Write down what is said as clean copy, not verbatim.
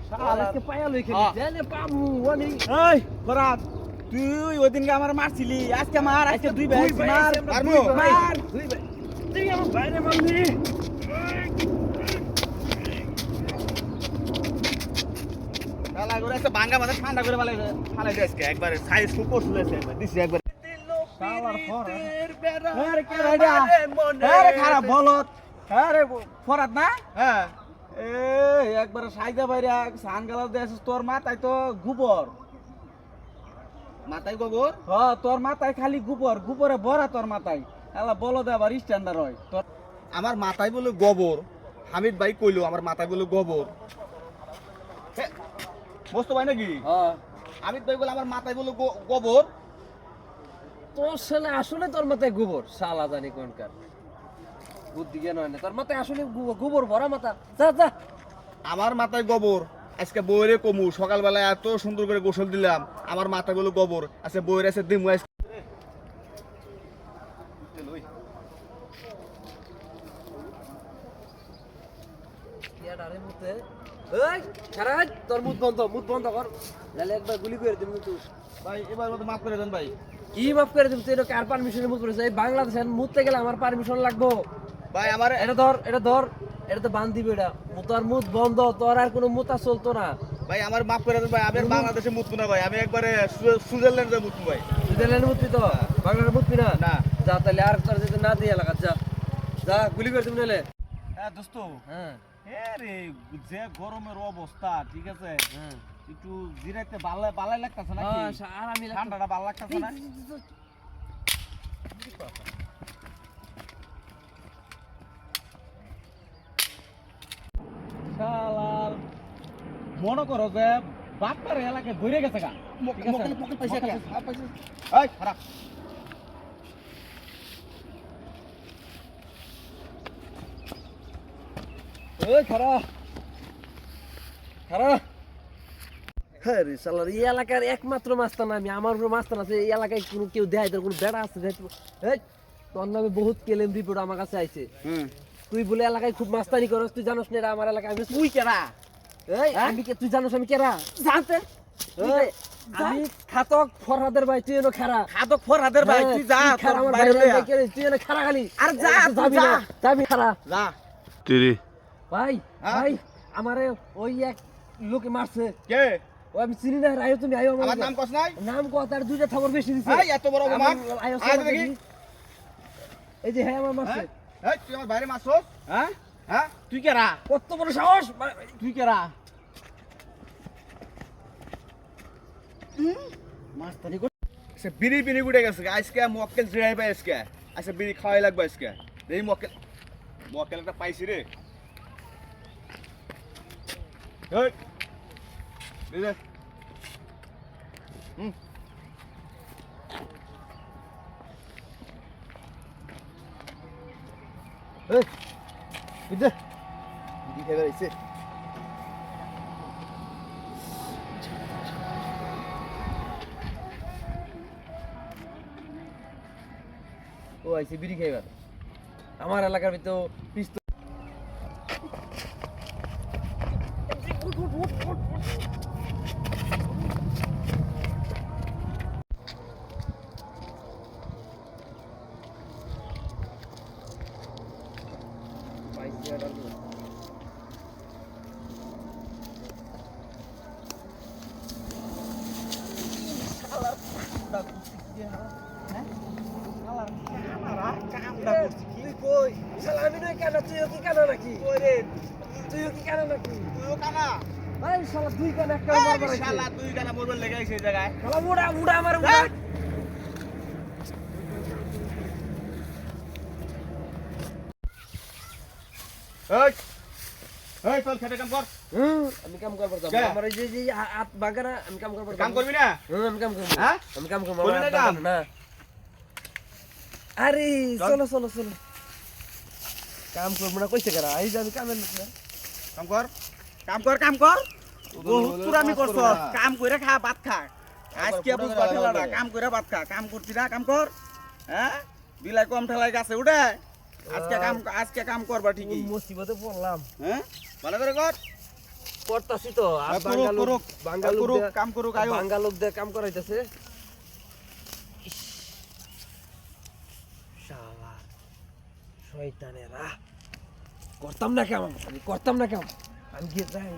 আজকে পায়া লই খেলি জানে পামু ওনি এই ফরাত তুই ওইদিনকে আমার মারছিলি আজকে মার আজকে দুই ভাই মার মারবো মার দুই ভাই তুই আমার বাইরে মারলি শালা করে একটা ভাঙা মাথা ঠান্ডা করে ফালাই দে আজকে একবারে সাইজ খুব করছিল একবার দিছি একবার শালার ফরাত আরে কে রাইডা আরে খারাপ বলত আরে ফরাত না হ্যাঁ একবারে সাইজা বাইরে সান গালার দেশ তোর মাথায় তো গোবর মাথায় গোবর হ্যাঁ তোর মাথায় খালি গোবরে ভরা তোর মাথায় এলা বলো দে আবার স্ট্যান্ডার্ড হয় তোর আমার মাথায় বলে গোবর হামিদ ভাই কইলো আমার মাথায় বলে গোবর মস্ত ভাই নাকি হ্যাঁ হামিদ ভাই বলে আমার মাথায় বলে গোবর তোর ছেলে আসলে তোর মাথায় গোবর শালা জানি কোনকার বুদ্ধি জ্ঞান হয় না তোর মাথায় আসলে গোবর ভরা মাথা যা যা আমার মাথায় গোবর আজকে বইরে কমু সকালবেলা এত সুন্দর করে গোসল দিলাম আমার মাথা গুলো গোবর আচ্ছা বইরে আছে দিমু আজকে এই খারাপ তোর মুখ বন্ধ কর নাহলে একবার গুলি করে দিবি তুই ভাই এবার মত মাফ করে দেন ভাই কি মাফ করে দিবি তুই এটা কার পারমিশনে মুখ করেছিস এই বাংলাদেশে মুততে গেলে আমার পারমিশন লাগবো ভাই আমার এটা ধর এটা তো বান দিবি এটা তোর মুখ বন্ধ তোর আর কোনো মুতা চলতো না ভাই আমার মাফ করে দেন ভাই আমি বাংলাদেশে মুতবো না ভাই আমি একবারে সুইজারল্যান্ডে মুতবো ভাই সুইজারল্যান্ডে মুতবি তো বাংলাদেশে মুতবি না না যা তাহলে আর তোর যদি না দিয়ে এলাকা যা গুলি করে দিবি নাহলে হ্যাঁ দোস্ত হ্যাঁ রে যে গরমের অবস্থা ঠিক আছে একটু জিরাইতে ভালো লাগতেছে না আর আমি ঠান্ডাটা ভালো লাগতেছে না শালার মনে করো যে বাপটার এলাকায় ঘুরে গেছে গা এই খারাপ ওই খারাপ হ্যাঁ রে শালার এই এলাকার একমাত্র মাস্তান আমি আমার উপরে মাস্তান আছে এই এলাকায় কোনো কেউ দেয় তোর কোনো বেড়া আছে এই তোর নামে বহুত কেলেম রিপোর্ট আমার কাছে আইছে তুই বলে এলাকায় খুব মাস্তানি করস তুই জানোস না এটা আমার এলাকায় আমি তুই কেরা এই আমি কে তুই জানোস আমি কেরা জানতে আমি খাতক ফরহাদের ভাই তুই এনো খারা খাতক ফরহাদের ভাই তুই যা খারা আমার বাইরে তুই এনো খারা খালি আর যা যাবি খারা যা তিরি ভাই আমারে ওই এক লোকে মারছে কে ও আমি চিনি না আয়ো তুমি আয়ো আমার নাম কস নাই নাম কত আর দুইটা খবর বেশি দিছে এই এত বড় অপমান আয় দেখি এই যে হ্যাঁ আমার মারছে এই তুই আমার বাইরে মারছস হ্যাঁ তুই কেরা কত বড় সাহস তুই কেরা মাস্তানি কর সে বিড়ি গুড়ে গেছে আজকে মক্কেল জিরাই পাই আজকে আচ্ছা বিড়ি খাওয়াই লাগবে আজকে এই মক্কেল একটা পাইছি রে এই দিদে এই দিদে বিড়ি খাইবার আইছে ও আইছে বিড়ি খাইবার আমার এলাকার ভিতর পিস্তল দুই কান একটা মারবার শালা তুই কানা মরবার লেগে আইছে এই জায়গায় শালা মুড়া আমার এই এই চল খেতে কাম কর আমি কাম করব যাব আমার এই যে হাত বাগানা আমি কাম করব কাম করবি না আমি কাম করব হ্যাঁ আমি কাম করব বলি না কাম না আরে চলো কাম করব না কইছে করা এই যে আমি কামের না কাম কর বহুত তুরামি করছ কাম কইরা খা ভাত খা আজকে বুঝবা ঠেলাটা কাম কইরা ভাত খা কাম করতি না কাম কর হ্যাঁ বিলাই কম ঠেলাই গাছে উঠে আজকে কাম করবা ঠিকই মুসিবতে পড়লাম হ্যাঁ ভালো করে কর করতাছি তো আর করুক, বাঙ্গালোক করুক, কাম করুক, আয়ো। বাঙ্গালোক দিয়ে কাম করাইতেছে শালা শয়তানেরা করতাম না কেমন আমি গিয়ে যাই